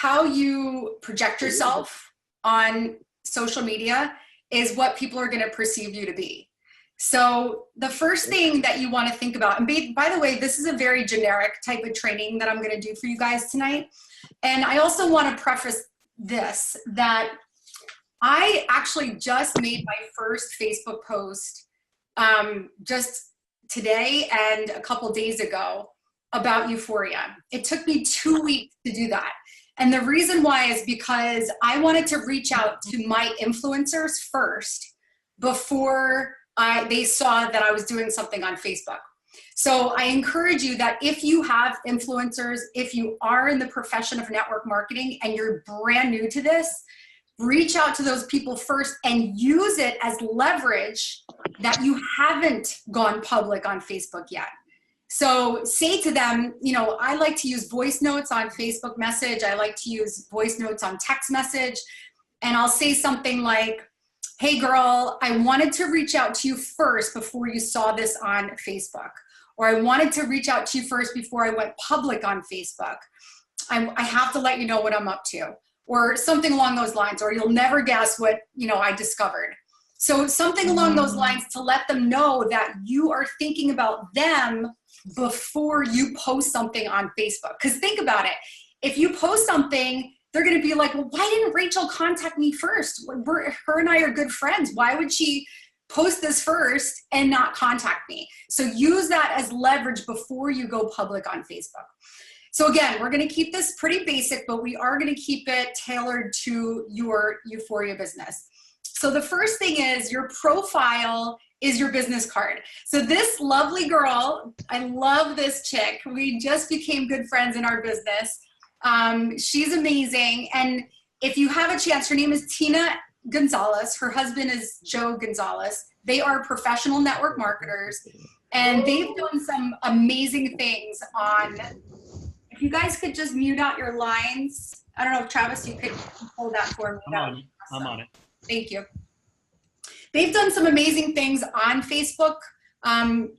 how you project yourself on social media is what people are going to perceive you to be. So the first thing that you want to think about, and by the way, this is a very generic type of training that I'm going to do for you guys tonight. And I also want to preface this, that I actually just made my first Facebook post just today and a couple days ago about Uforia. It took me 2 weeks to do that. And the reason why is because I wanted to reach out to my influencers first before they saw that I was doing something on Facebook. So I encourage you that if you have influencers, if you are in the profession of network marketing and you're brand new to this, reach out to those people first and use it as leverage that you haven't gone public on Facebook yet. So say to them, you know, I like to use voice notes on Facebook message. I like to use voice notes on text message. And I'll say something like, hey girl, I wanted to reach out to you first before you saw this on Facebook. Or I wanted to reach out to you first before I went public on Facebook. I have to let you know what I'm up to. Or something along those lines, or you'll never guess what, you know, I discovered. So something along those lines to let them know that you are thinking about them before you post something on Facebook. Because think about it, if you post something, they're gonna be like, well, why didn't Rachel contact me first? Her and I are good friends. Why would she post this first and not contact me? So use that as leverage before you go public on Facebook. So again, we're gonna keep this pretty basic, but we are gonna keep it tailored to your Uforia business. So the first thing is your profile is your business card. So this lovely girl, I love this chick. We just became good friends in our business. She's amazing. And if you have a chance, her name is Tina Gonzalez. Her husband is Joe Gonzalez. They are professional network marketers, and they've done some amazing things on, if you guys could just mute out your lines. I don't know if Travis, you could hold that for me. I'm on it. Thank you. They've done some amazing things on Facebook.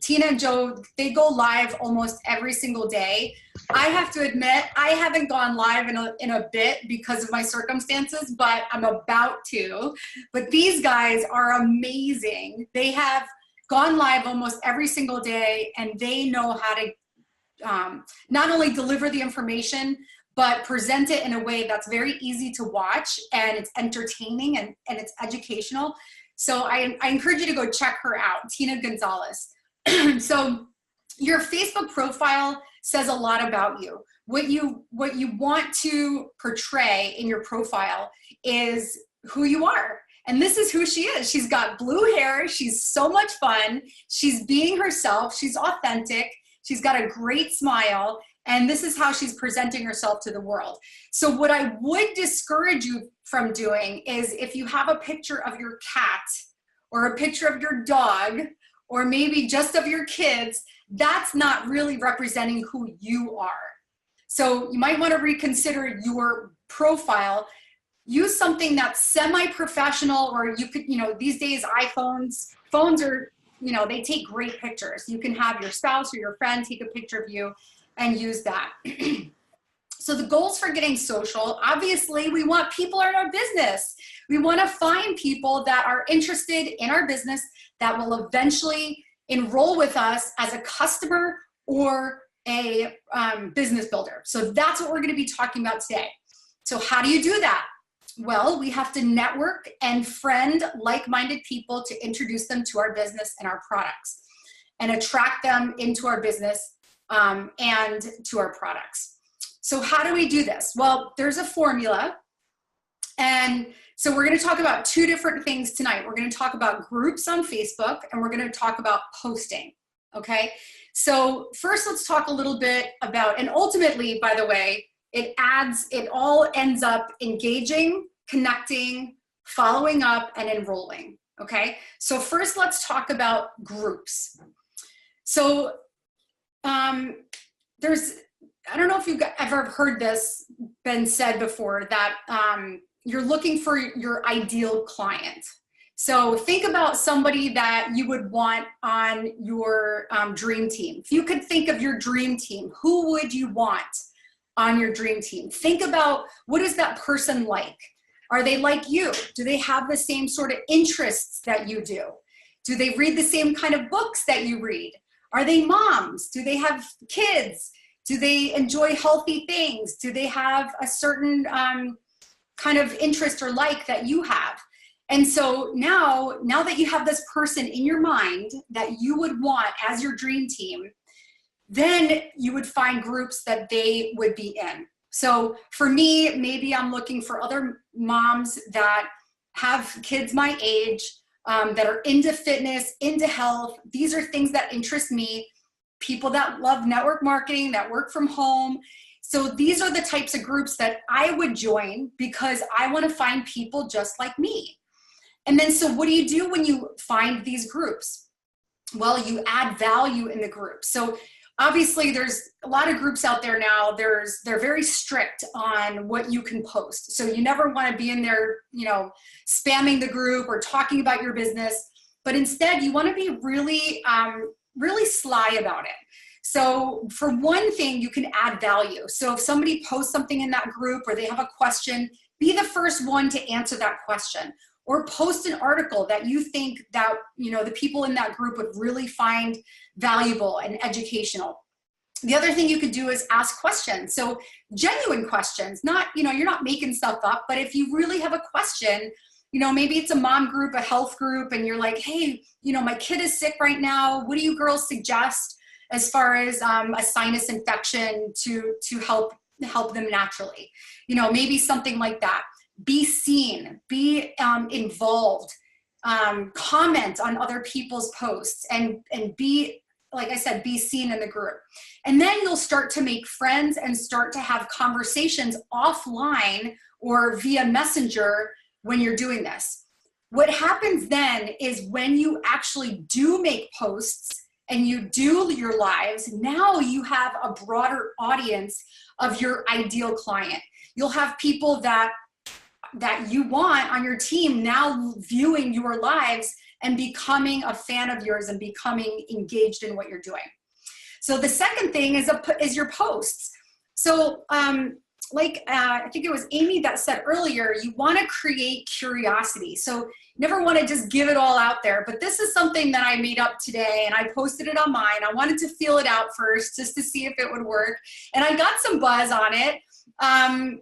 Tina and Joe, they go live almost every single day. I have to admit, I haven't gone live in a bit because of my circumstances, but I'm about to. But these guys are amazing. They have gone live almost every single day, and they know how to not only deliver the information, but present it in a way that's very easy to watch, and it's entertaining and it's educational. So I encourage you to go check her out, Tina Gonzalez. So your Facebook profile says a lot about you. What you want to portray in your profile is who you are. And this is who she is. She's got blue hair. She's so much fun. She's being herself. She's authentic. She's got a great smile. And this is how she's presenting herself to the world. So what I would discourage you from doing is, if you have a picture of your cat or a picture of your dog, or maybe just of your kids, that's not really representing who you are. So you might want to reconsider your profile. Use something that's semi-professional, or you could, you know, these days phones are, you know, they take great pictures. You can have your spouse or your friend take a picture of you and use that. So the goals for getting social, obviously we want people in our business. We want to find people that are interested in our business that will eventually enroll with us as a customer or a business builder. So that's what we're going to be talking about today. So how do you do that? Well, we have to network and friend like-minded people to introduce them to our business and our products, and attract them into our business and to our products. So how do we do this? Well, there's a formula. And so we're going to talk about two different things tonight. We're going to talk about groups on Facebook, and we're going to talk about posting. Okay. So first, let's talk a little bit about, and ultimately, by the way, it all ends up engaging, connecting, following up, and enrolling. Okay. So first, let's talk about groups. So I don't know if you've ever heard this been said before, that you're looking for your ideal client. So think about somebody that you would want on your dream team. If you could think of your dream team, who would you want on your dream team. Think about, what is that person like? Are they like you? Do they have the same sort of interests that you do? Do they read the same kind of books that you read? Are they moms? Do they have kids? Do they enjoy healthy things? Do they have a certain kind of interest or like that you have? And so now that you have this person in your mind that you would want as your dream team, then you would find groups that they would be in. So for me, maybe I'm looking for other moms that have kids my age, that are into fitness, into health. These are things that interest me. People that love network marketing, that work from home. So these are the types of groups that I would join because I want to find people just like me. And then, so what do you do when you find these groups? Well, you add value in the group. So obviously there's a lot of groups out there now. They're very strict on what you can post. So you never want to be in there, spamming the group or talking about your business, but instead you want to be really, really sly about it. So for one thing, you can add value. So if somebody posts something in that group or they have a question, be the first one to answer that question. Or post an article that you think that, the people in that group would really find valuable and educational. The other thing you could do is ask questions. So genuine questions, not, you're not making stuff up, but if you really have a question, maybe it's a mom group, a health group, and you're like, hey, my kid is sick right now. What do you girls suggest as far as a sinus infection to help them naturally? Maybe something like that. Be seen, be involved, comment on other people's posts, and be, like I said, be seen in the group. And then you'll start to make friends and start to have conversations offline or via Messenger when you're doing this. What happens then is when you actually do make posts and you do your lives, now you have a broader audience of your ideal client. You'll have people that you want on your team now viewing your lives and becoming a fan of yours and becoming engaged in what you're doing. So the second thing is your posts. So I think it was Amy that said earlier, you want to create curiosity. So you never want to just give it all out there, but this is something that I made up today and I posted it on mine. I wanted to feel it out first just to see if it would work. And I got some buzz on it.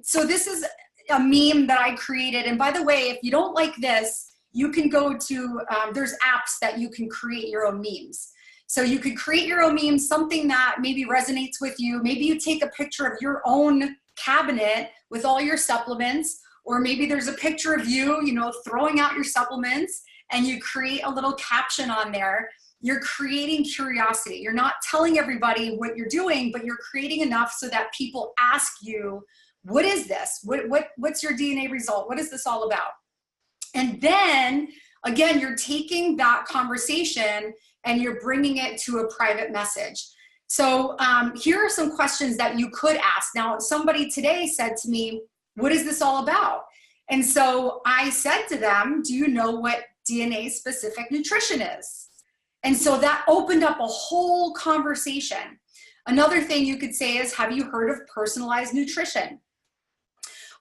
So this is a meme that I created. And by the way, if you don't like this, you can go to, there's apps that you can create your own memes. So you could create your own memes, something that maybe resonates with you. Maybe you take a picture of your own cabinet with all your supplements, or maybe there's a picture of you, throwing out your supplements, and you create a little caption on there. You're creating curiosity. You're not telling everybody what you're doing, but you're creating enough so that people ask you, what is this? What's your DNA result? What is this all about? And then, again, you're taking that conversation and you're bringing it to a private message. So here are some questions that you could ask. Now, somebody today said to me, what is this all about? And so I said to them, do you know what DNA-specific nutrition is? And so that opened up a whole conversation. Another thing you could say is, have you heard of personalized nutrition?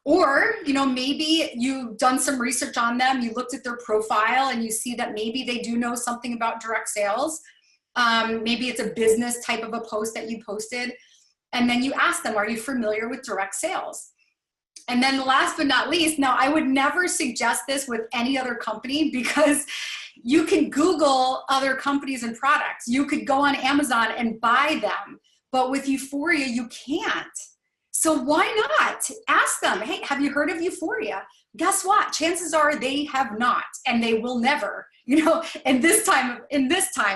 Or, maybe you've done some research on them, you looked at their profile and you see that maybe they do know something about direct sales. Maybe it's a business type of a post that you posted. And then you ask them, are you familiar with direct sales? And then last but not least, now I would never suggest this with any other company because you can Google other companies and products. You could go on Amazon and buy them, but with Uforia, you can't. So why not ask them, hey, have you heard of Uforia? Guess what? Chances are they have not, and they will never, in this time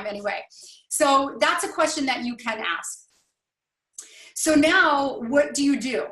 anyway. So that's a question that you can ask. So now what do you do?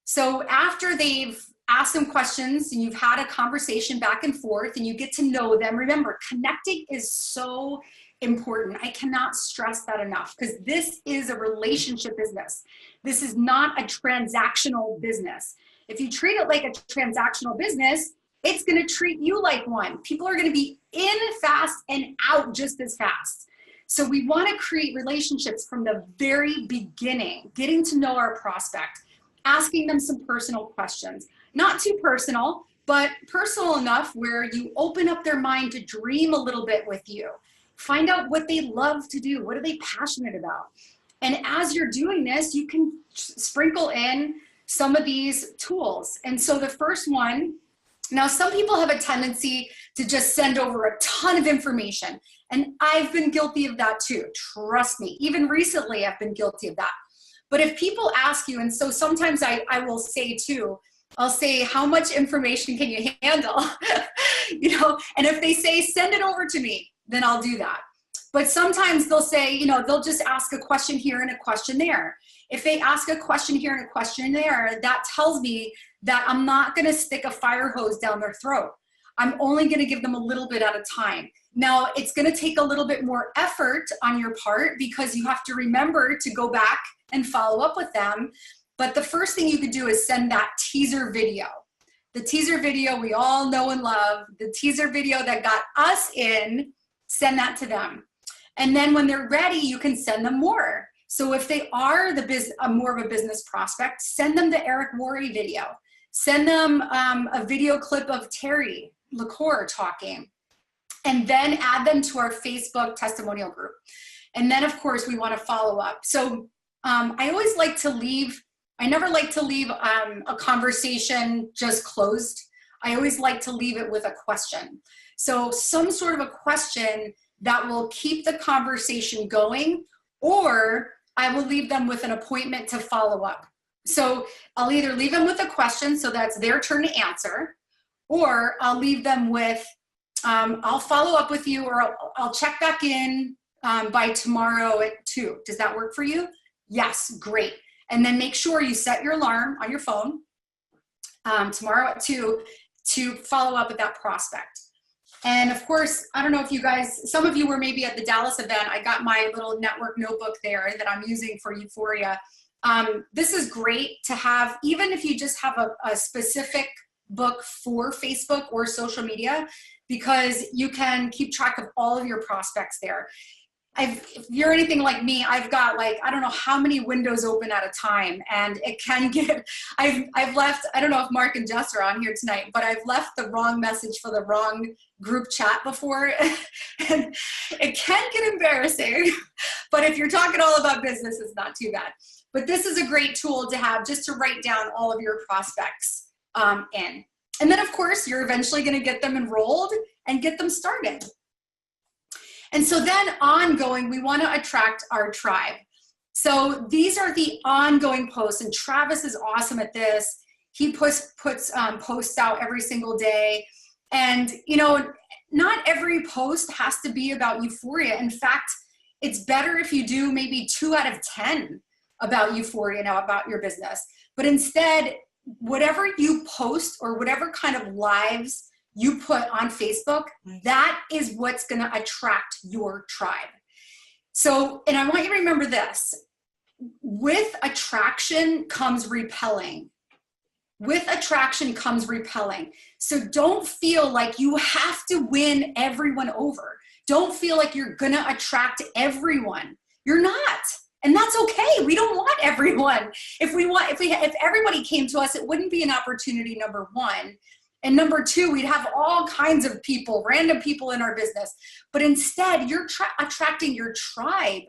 So after they've asked some questions and you've had a conversation back and forth and you get to know them, remember, connecting is so important. I cannot stress that enough because this is a relationship business. This is not a transactional business. If you treat it like a transactional business, it's going to treat you like one. People are going to be in fast and out just as fast. So we want to create relationships from the very beginning, getting to know our prospect. asking them some personal questions. Not too personal, but personal enough where you open up their mind to dream a little bit with you. Find out what they love to do. What are they passionate about? And as you're doing this, you can sprinkle in some of these tools. And so the first one, now some people have a tendency to just send over a ton of information. And I've been guilty of that too. Trust me, even recently I've been guilty of that. But if people ask you, and so sometimes I will say too, I'll say, how much information can you handle? You know, and if they say, send it over to me, then I'll do that. But sometimes they'll say, you know, they'll just ask a question here and a question there. If they ask a question here and a question there, that tells me that I'm not going to stick a fire hose down their throat. I'm only going to give them a little bit at a time. Now, it's going to take a little bit more effort on your part because you have to remember to go back and follow up with them. But the first thing you could do is send that teaser video. The teaser video we all know and love, the teaser video that got us in, send that to them. And then when they're ready, you can send them more. So if they are more of a business prospect, send them the Eric Worre video. Send them a video clip of Terry LaCour talking. And then add them to our Facebook testimonial group. And then of course we want to follow up. So I always like to leave, I never like to leave a conversation just closed. I always like to leave it with a question. So some sort of a question that will keep the conversation going, or I will leave them with an appointment to follow up. So I'll either leave them with a question, so that's their turn to answer, or I'll leave them with, I'll follow up with you, or I'll check back in by tomorrow at 2. Does that work for you? Yes, great. And then make sure you set your alarm on your phone tomorrow at 2 to follow up with that prospect. And of course, I don't know if you guys, some of you were maybe at the Dallas event. I got my little network notebook there that I'm using for Uforia. This is great to have, even if you just have a specific book for Facebook or social media, because you can keep track of all of your prospects there. If you're anything like me, I've got like, I don't know how many windows open at a time, and it can get, I've left, I don't know if Mark and Jess are on here tonight, but I've left the wrong message for the wrong group chat before, and it can get embarrassing, but if you're talking all about business, it's not too bad. But this is a great tool to have just to write down all of your prospects in. And then of course, you're eventually gonna get them enrolled and get them started. And so then ongoing, we want to attract our tribe. So these are the ongoing posts, and Travis is awesome at this. He puts posts out every single day. And you know, not every post has to be about Uforia. In fact, it's better if you do maybe 2 out of 10 about Uforia now, about your business. But instead, whatever you post or whatever kind of lives you put on Facebook, that is what's gonna attract your tribe. So, and I want you to remember this, with attraction comes repelling. With attraction comes repelling. So don't feel like you have to win everyone over. Don't feel like you're gonna attract everyone. You're not. And that's okay. We don't want everyone. If everybody came to us, it wouldn't be an opportunity, number one. And number 2, we'd have all kinds of people, random people in our business. But instead, you're attracting your tribe.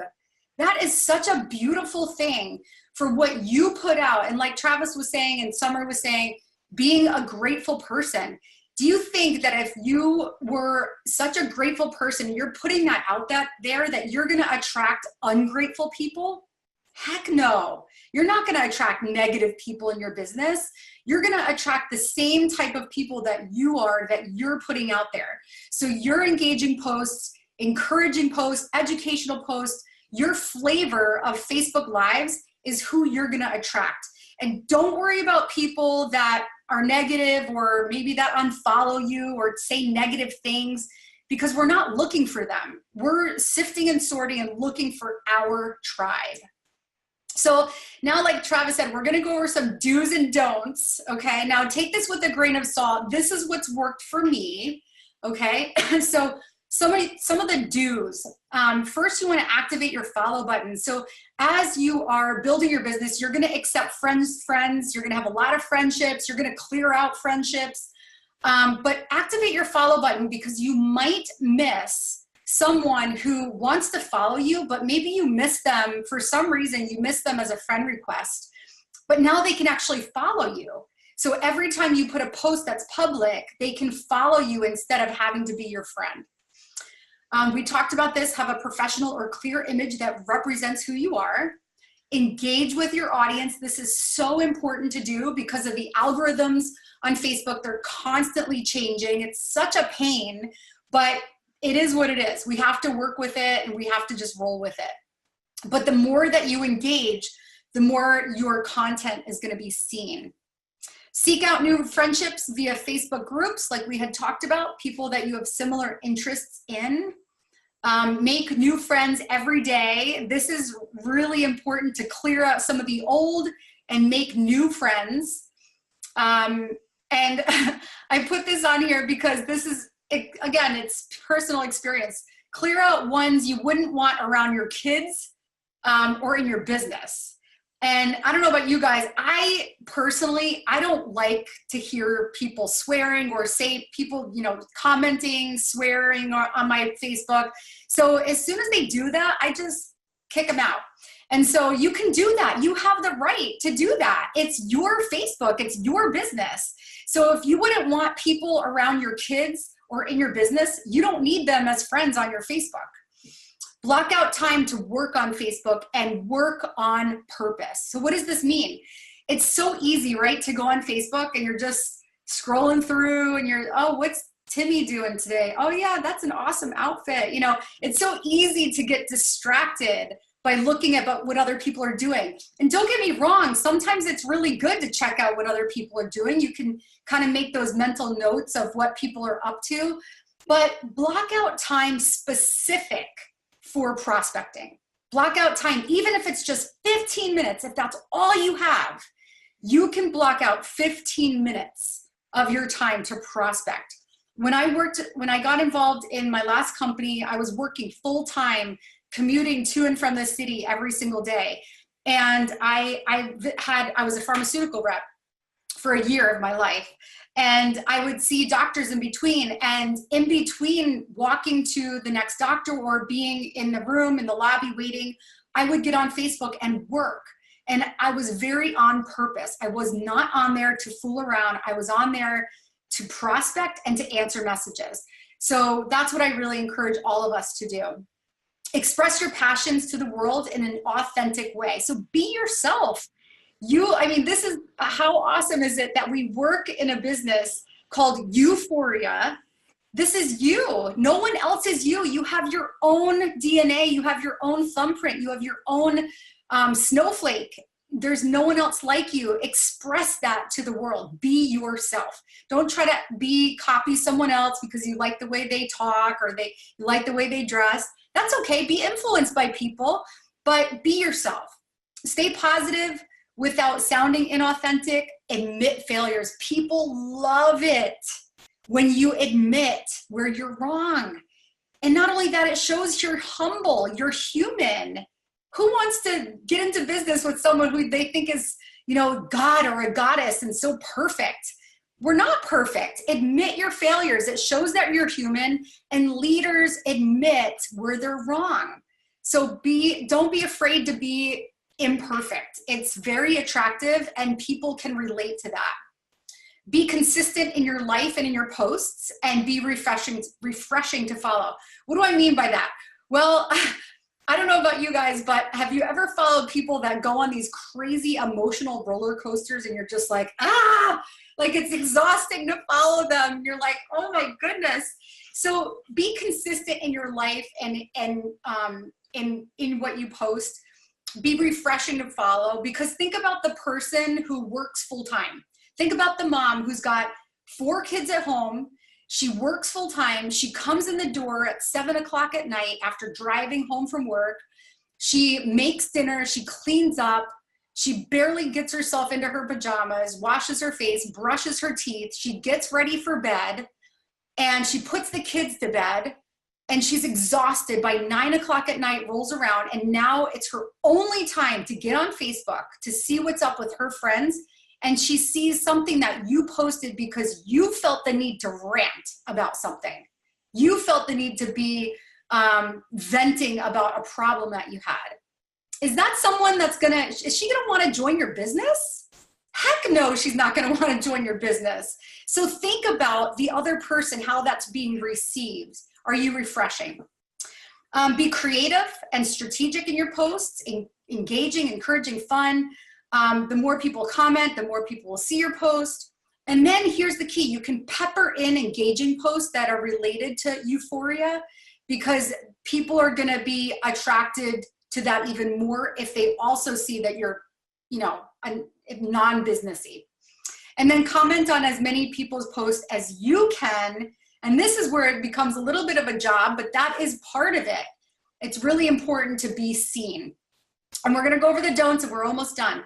That is such a beautiful thing for what you put out. And like Travis was saying and Summer was saying, being a grateful person. Do you think that if you were such a grateful person, you're putting that out there that you're going to attract ungrateful people? Heck no. You're not going to attract negative people in your business. You're going to attract the same type of people that you're putting out there. So your engaging posts, encouraging posts, educational posts, your flavor of Facebook Lives is who you're going to attract. And don't worry about people that are negative or maybe that unfollow you or say negative things, because we're not looking for them. We're sifting and sorting and looking for our tribe. So now, like Travis said, we're gonna go over some do's and don'ts, okay? Now take this with a grain of salt. This is what's worked for me, okay? So some of the do's. First, you want to activate your follow button. So as you are building your business, you're going to accept friends. You're going to have a lot of friendships. You're going to clear out friendships. But activate your follow button, because you might miss someone who wants to follow you, but maybe you miss them for some reason. You miss them as a friend request, but now they can actually follow you. So every time you put a post that's public, they can follow you instead of having to be your friend. We talked about this: have a professional or clear image that represents who you are. Engage with your audience. This is so important to do because of the algorithms on Facebook. They're constantly changing. It's such a pain, but it is what it is. We have to work with it, and we have to just roll with it. But the more that you engage, the more your content is going to be seen. Seek out new friendships via Facebook groups, like we had talked about, people that you have similar interests in. Make new friends every day. This is really important to clear out some of the old and make new friends. And I put this on here because this is, again, it's personal experience. Clear out ones you wouldn't want around your kids or in your business. And I don't know about you guys, I personally don't like to hear people swearing or say people, commenting, swearing on my Facebook. So as soon as they do that, I just kick them out. And so you can do that. You have the right to do that. It's your Facebook, it's your business. So if you wouldn't want people around your kids or in your business, you don't need them as friends on your Facebook. Block out time to work on Facebook and work on purpose. So what does this mean? It's so easy, right, to go on Facebook and you're just scrolling through and you're, oh, what's Timmy doing today? Oh yeah, that's an awesome outfit. It's so easy to get distracted by looking at what other people are doing. And don't get me wrong, sometimes it's really good to check out what other people are doing. You can kind of make those mental notes of what people are up to, but block out time specific for prospecting. Block out time, even if it's just 15 minutes, if that's all you have, you can block out 15 minutes of your time to prospect. When I got involved in my last company, I was working full-time, commuting to and from the city every single day. And I was a pharmaceutical rep for a year of my life. And I would see doctors in between, and in between walking to the next doctor or being in the room, in the lobby waiting, I would get on Facebook and work. And I was very on purpose. I was not on there to fool around. I was on there to prospect and to answer messages. So that's what I really encourage all of us to do. Express your passions to the world in an authentic way. So be yourself. This is, how awesome is it that we work in a business called Uforia? This is you. No one else is you. You have your own DNA. You have your own thumbprint. You have your own snowflake. There's no one else like you. Express that to the world. Be yourself. Don't try to copy someone else because you like the way they talk or you like the way they dress. That's okay. Be influenced by people, but be yourself. Stay positive without sounding inauthentic. Admit failures. People love it when you admit where you're wrong. And not only that, it shows you're humble, you're human. Who wants to get into business with someone who they think is, God or a goddess and so perfect? We're not perfect. Admit your failures. It shows that you're human, and leaders admit where they're wrong. So don't be afraid to be imperfect. It's very attractive and people can relate to that. Be consistent in your life and in your posts, and be refreshing to follow. What do I mean by that? Well, I don't know about you guys, but have you ever followed people that go on these crazy emotional roller coasters and you're just like, it's exhausting to follow them. You're like, oh my goodness. So be consistent in your life and in what you post. Be refreshing to follow, because think about the person who works full time. Think about the mom who's got 4 kids at home. She works full time. She comes in the door at 7 o'clock at night after driving home from work. She makes dinner. She cleans up. She barely gets herself into her pajamas, washes her face, brushes her teeth. She gets ready for bed, and she puts the kids to bed. and she's exhausted by 9 o'clock at night, rolls around, and now it's her only time to get on Facebook to see what's up with her friends. And she sees something that you posted because you felt the need to rant about something. You felt the need to be venting about a problem that you had. Is that someone that's is she gonna wanna join your business? Heck no, she's not gonna wanna join your business. So think about the other person, how that's being received. Are you refreshing? Be creative and strategic in your posts, engaging, encouraging, fun. The more people comment, the more people will see your post. And then here's the key. You can pepper in engaging posts that are related to Uforia, because people are gonna be attracted to that even more if they also see that you're, non-businessy. And then comment on as many people's posts as you can. And this is where it becomes a little bit of a job, but that is part of it. It's really important to be seen. And we're gonna go over the don'ts and we're almost done.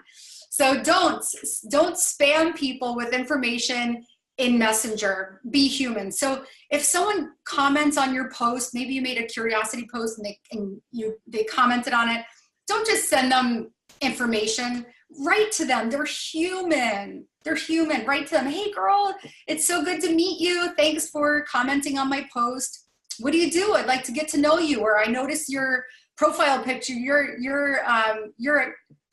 So don't spam people with information in Messenger. Be human. So if someone comments on your post, maybe you made a curiosity post and they commented on it, don't just send them information. Write to them. They're human. They're human. Write to them. Hey girl, it's so good to meet you. Thanks for commenting on my post. What do you do? I'd like to get to know you. Or I noticed your profile picture.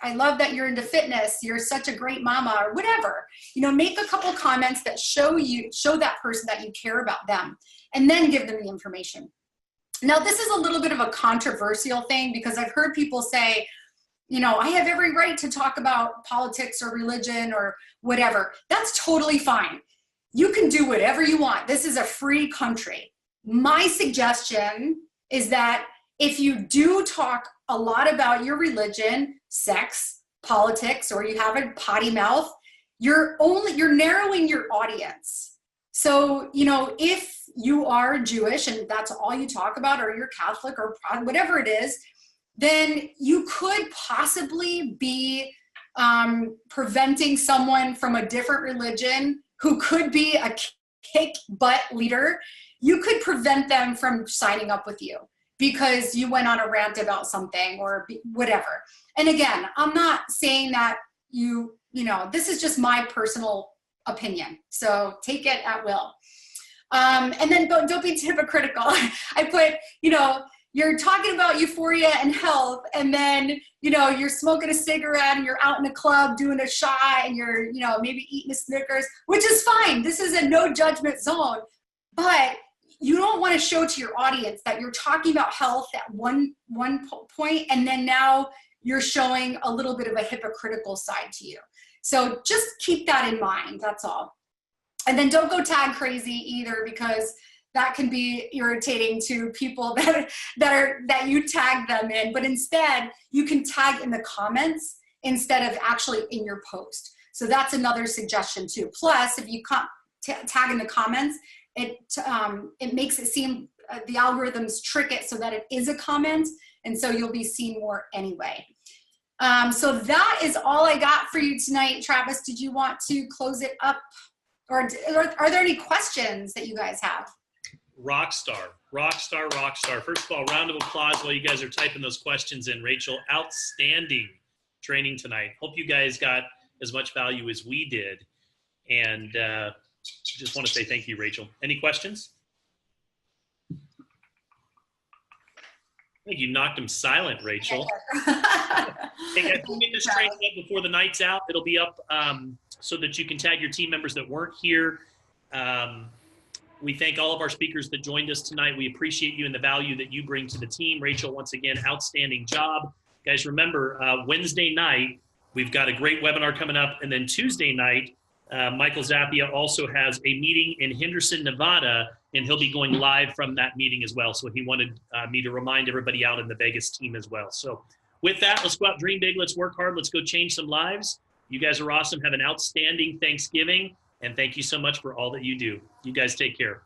I love that you're into fitness. You're such a great mama, or whatever. Make a couple comments that show that person that you care about them, and then give them the information. Now, this is a little bit of a controversial thing, because I've heard people say, I have every right to talk about politics or religion or whatever. That's totally fine. You can do whatever you want. This is a free country. My suggestion is that if you do talk a lot about your religion, sex, politics, or you have a potty mouth, you're narrowing your audience. So, if you are Jewish and that's all you talk about, or you're Catholic or whatever it is, then you could possibly be preventing someone from a different religion who could be a kick butt leader. You could prevent them from signing up with you because you went on a rant about something or whatever. And again, I'm not saying that this is just my personal opinion. So take it at will. And then don't be hypocritical. I put, you're talking about Uforia and health, and then, you're smoking a cigarette and you're out in a club doing a shot and you're, maybe eating a Snickers, which is fine. This is a no judgment zone, but you don't want to show to your audience that you're talking about health at one point, and then now you're showing a little bit of a hypocritical side to you. So just keep that in mind, that's all. And then don't go tag crazy either, because that can be irritating to people that you tag them in. But instead, you can tag in the comments instead of actually in your post. So that's another suggestion too. Plus, if you tag in the comments, it makes it seem, the algorithms trick it so that it is a comment, and so you'll be seen more anyway. So that is all I got for you tonight. Travis, did you want to close it up? Or are there any questions that you guys have? Rock star. First of all, round of applause while you guys are typing those questions in. Rachel, outstanding training tonight. Hope you guys got as much value as we did. And just want to say thank you, Rachel. Any questions? I think you knocked them silent, Rachel. Hey guys, we'll get this training up before the night's out. It'll be up so that you can tag your team members that weren't here. We thank all of our speakers that joined us tonight. We appreciate you and the value that you bring to the team. Rachel, once again, outstanding job. Guys, remember, Wednesday night, we've got a great webinar coming up. And then Tuesday night, Michael Zappia also has a meeting in Henderson, Nevada, and he'll be going live from that meeting as well. So he wanted me to remind everybody out in the Vegas team as well. So with that, let's go out, dream big, let's work hard, let's go change some lives. You guys are awesome. Have an outstanding Thanksgiving. And thank you so much for all that you do. You guys take care.